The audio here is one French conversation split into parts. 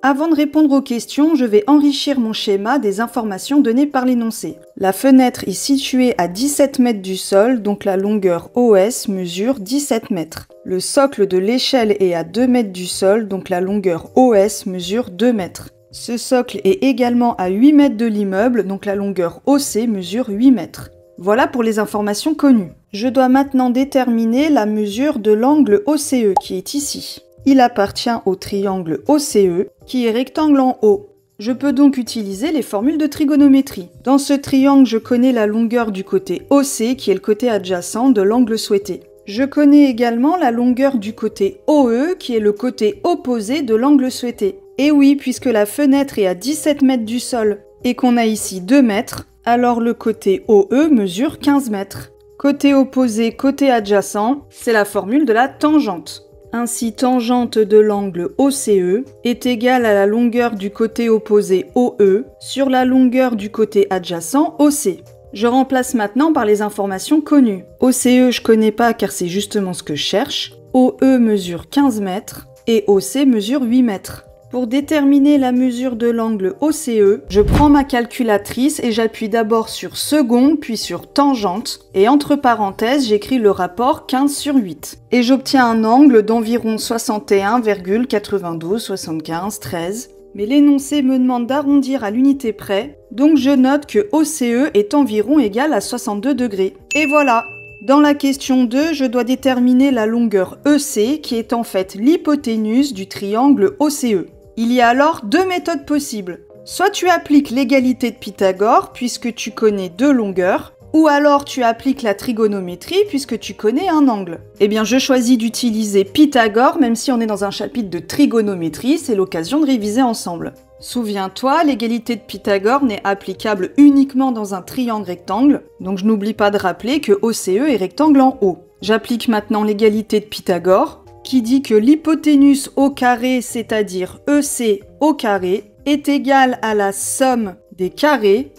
Avant de répondre aux questions, je vais enrichir mon schéma des informations données par l'énoncé. La fenêtre est située à 17 mètres du sol, donc la longueur OS mesure 17 mètres. Le socle de l'échelle est à 2 mètres du sol, donc la longueur OS mesure 2 mètres. Ce socle est également à 8 mètres de l'immeuble, donc la longueur OC mesure 8 mètres. Voilà pour les informations connues. Je dois maintenant déterminer la mesure de l'angle OCE qui est ici. Il appartient au triangle OCE qui est rectangle en haut. Je peux donc utiliser les formules de trigonométrie. Dans ce triangle, je connais la longueur du côté OC qui est le côté adjacent de l'angle souhaité. Je connais également la longueur du côté OE qui est le côté opposé de l'angle souhaité. Et oui, puisque la fenêtre est à 17 mètres du sol et qu'on a ici 2 mètres, alors le côté OE mesure 15 mètres. Côté opposé, côté adjacent, c'est la formule de la tangente. Ainsi, tangente de l'angle OCE est égale à la longueur du côté opposé OE sur la longueur du côté adjacent OC. Je remplace maintenant par les informations connues. OCE, je connais pas car c'est justement ce que je cherche. OE mesure 15 mètres et OC mesure 8 mètres. Pour déterminer la mesure de l'angle OCE, je prends ma calculatrice et j'appuie d'abord sur seconde puis sur tangente et entre parenthèses j'écris le rapport 15 sur 8. Et j'obtiens un angle d'environ 61,927513. Mais l'énoncé me demande d'arrondir à l'unité près, donc je note que OCE est environ égal à 62 degrés. Et voilà! Dans la question 2, je dois déterminer la longueur EC qui est en fait l'hypoténuse du triangle OCE. Il y a alors deux méthodes possibles. Soit tu appliques l'égalité de Pythagore puisque tu connais deux longueurs, ou alors tu appliques la trigonométrie puisque tu connais un angle. Eh bien je choisis d'utiliser Pythagore même si on est dans un chapitre de trigonométrie, c'est l'occasion de réviser ensemble. Souviens-toi, l'égalité de Pythagore n'est applicable uniquement dans un triangle rectangle, donc je n'oublie pas de rappeler que OCE est rectangle en haut. J'applique maintenant l'égalité de Pythagore, qui dit que l'hypoténuse au carré, c'est-à-dire EC au carré, est égale à la somme des carrés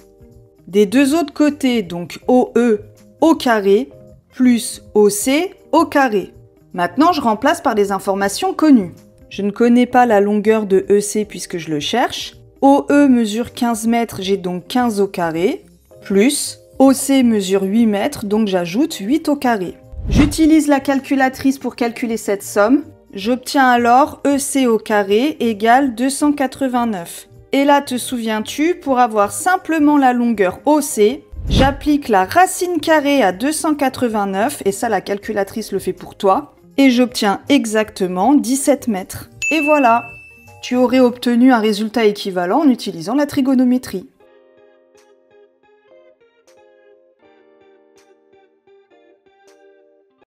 des deux autres côtés, donc OE au carré, plus OC au carré. Maintenant, je remplace par des informations connues. Je ne connais pas la longueur de EC puisque je le cherche. OE mesure 15 mètres, j'ai donc 15 au carré, plus OC mesure 8 mètres, donc j'ajoute 8 au carré. J'utilise la calculatrice pour calculer cette somme. J'obtiens alors EC au carré égale 289. Et là, te souviens-tu, pour avoir simplement la longueur OC, j'applique la racine carrée à 289, et ça la calculatrice le fait pour toi, et j'obtiens exactement 17 mètres. Et voilà, tu aurais obtenu un résultat équivalent en utilisant la trigonométrie.